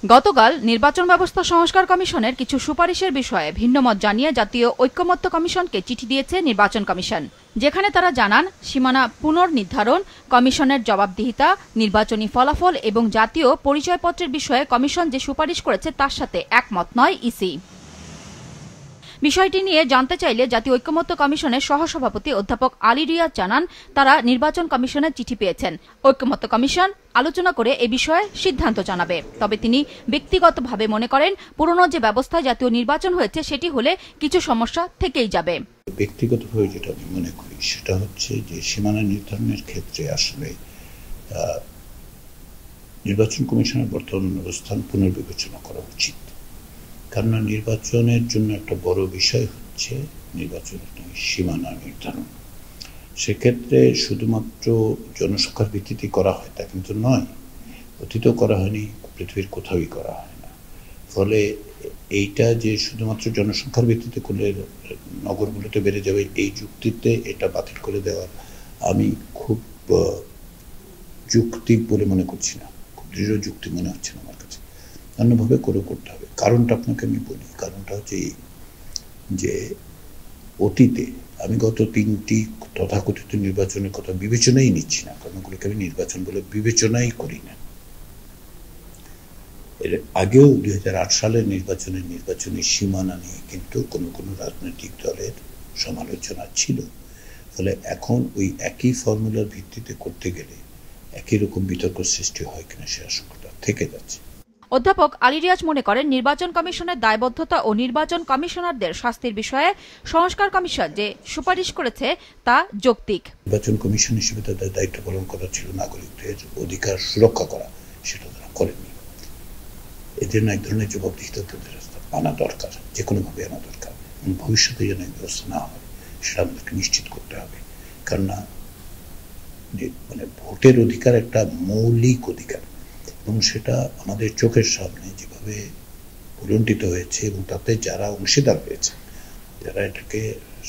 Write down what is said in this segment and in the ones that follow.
গতকাল নির্বাচন ব্যবস্থা সংস্কার কমিশনের কিছু সুপারিশের বিষয়ে ভিন্নমত জানিয়ে জাতীয় ঐকমত্য কমিশনকে চিঠি দিয়েছে নির্বাচন কমিশন, যেখানে তারা জানান সীমানা পুনর্নির্ধারণ, কমিশনের জবাবদিহিতা, নির্বাচনী ফলাফল এবং জাতীয় পরিচয়পত্রের বিষয়ে কমিশন যে সুপারিশ করেছে তার সাথে একমত নয় ইসি। বিষয়টি নিয়ে জানতে চাইলে জাতীয় ঐকমত্য কমিশনের সহসভাপতি অধ্যাপক আলী রিয়াজ জানান তারা নির্বাচন কমিশনের চিঠি পেয়েছেন। ঐকমত্য কমিশন আলোচনা করে এ বিষয়ে সিদ্ধান্ত জানাবে। তবে তিনি ব্যক্তিগতভাবে মনে করেন পুরনো যে ব্যবস্থায় জাতীয় নির্বাচন হয়েছে সেটি হলে কিছু সমস্যা থেকেই যাবে। ব্যক্তিগতভাবে যেটা আমি মনে করি সেটা হচ্ছে যে সীমানা নির্ধারণের ক্ষেত্রে আসলে নির্বাচন কমিশনের বর্তমান অবস্থান পুনর্বিবেচনা করা উচিত। কারণ নির্বাচনের জন্য একটা বড় বিষয় হচ্ছে নির্বাচনের সীমানা নির্ধারণ। সেক্ষেত্রে শুধুমাত্র জনসংখ্যার ভিত্তিতে করা হয় তা কিন্তু নয়, অতীতেও করা হয়নি, পৃথিবীর কোথাওই করা হয় না। ফলে এইটা যে শুধুমাত্র জনসংখ্যার ভিত্তিতে করলে নগরগুলোতে বেড়ে যাবে এই যুক্তিতে এটা বাতিল করে দেওয়া আমি খুব যুক্তি বলে মনে করছি না, খুব দৃঢ় যুক্তি মনে হচ্ছে না আমার কাছে। অন্যভাবে করে করতে হবে। কারণটা আপনাকে আমি বলি, কারণটা হচ্ছে যে অতীতে আমি গত 3টি তথাকথিত নির্বাচনের কথা বিবেচনাই নিচ্ছি না, কারণ ওগুলোকে আমি নির্বাচন বলে বিবেচনাই করি না। এর আগেও 2008 সালের নির্বাচনী সীমানা নিয়ে কিন্তু কোনো রাজনৈতিক দলের সমালোচনা ছিল। ফলে এখন ওই একই ফর্মুলার ভিত্তিতে করতে গেলে একই রকম বিতর্ক সৃষ্টি হয় কিনা সে আশঙ্কাটা থেকে যাচ্ছে। অধ্যাপক আলী রিয়াজ মনে করেন নির্বাচন কমিশনের দায়বদ্ধতা ও নির্বাচন কমিশনারদের শাস্তির বিষয়ে সংস্কার কমিশন যে সুপারিশ করেছে তা যৌক্তিক। নির্বাচন কমিশন হিসেবে তাদের দায়িত্ব পালন করা ছিল নাগরিকদের অধিকার সুরক্ষা করা, সেটা তারা করেনি। এদের এক ধরনের জবাবদিহিতা তাদের আনা দরকার, যে কোনোভাবে আনা দরকার। ভবিষ্যতে যেন এই ব্যবস্থা না হয় সেটা আমাদেরকে নিশ্চিত করতে হবে। কেননা ভোটের অধিকার একটা মৌলিক অধিকার এবং সেটা আমাদের চোখের সামনে যেভাবে উলণ্ঠিত হয়েছে এবং তাতে যারা অংশীদার হয়েছে, যারা এটাকে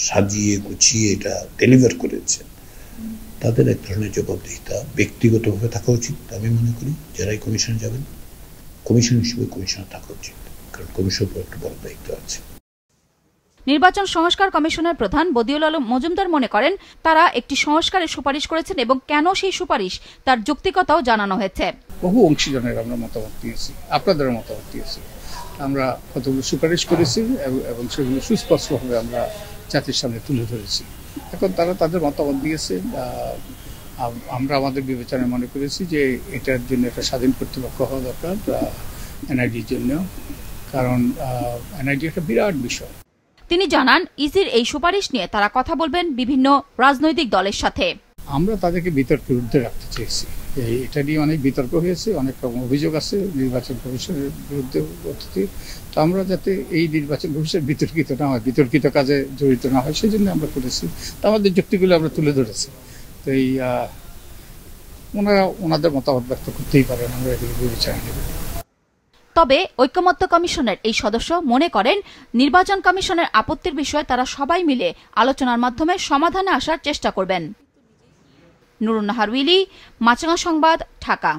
সাজিয়ে গুছিয়ে এটা ডেলিভার করেছে, তাদের এক ধরনের জবাবদিহিতা ব্যক্তিগতভাবে থাকা উচিত। আমি মনে করি যারাই কমিশনে যাবেন কমিশন হিসেবে কমিশনে থাকা উচিত, কারণ কমিশনের উপর একটা বড় দায়িত্ব আছে। নির্বাচন সংস্কার কমিশনের প্রধান বদিউল আলম মজুমদার মনে করেন তারা একটি সংস্কারের সুপারিশ করেছেন এবং কেন সেই সুপারিশ তার যৌক্তিকতাও জানানো হয়েছে। বহু অংশীজনের আমরা মতামত দিয়েছি, আপনাদের মতামত দিয়েছি, আমরা কতগুলো সুপারিশ করেছি এবং সেগুলো সুস্পষ্টভাবে আমরা জাতির সামনে তুলে ধরেছি। এখন তারা তাদের মতামত দিয়েছে, আমরা আমাদের বিবেচনায় মনে করেছি যে এটার জন্য একটা স্বাধীন কর্তৃপক্ষ হওয়া দরকার এনআইডির জন্য, কারণ এনআইডি একটা বিরাট বিষয়। তিনি জানান ইসির এই সুপারিশ নিয়ে তারা কথা বলবেন বিভিন্ন রাজনৈতিক দলের সাথে। আমরা তাদেরকে বিতর্কের ঊর্ধ্বে রাখতে চেয়েছি। এটা নিয়ে অনেক বিতর্ক হয়েছে, অনেক রকম অভিযোগ আছে নির্বাচন কমিশনের বিরুদ্ধে অতীতে। তো আমরা যাতে এই নির্বাচন কমিশন বিতর্কিত না হয়, বিতর্কিত কাজে জড়িত না হয়, সেই জন্য আমরা করেছি। তো আমাদের যুক্তিগুলো আমরা তুলে ধরেছি। তো এই ওনাদের মতামত ব্যক্ত করতেই পারেন, আমরা এগুলো বিবেচনা নেব। তবে ঐকমত্য কমিশনের এই সদস্য মনে করেন নির্বাচন কমিশনের আপত্তির বিষয়ে তারা সবাই মিলে আলোচনার মাধ্যমে সমাধানে আসার চেষ্টা করবেন। নুরুন নাহার উইলি, মাছরাঙা সংবাদ, ঢাকা।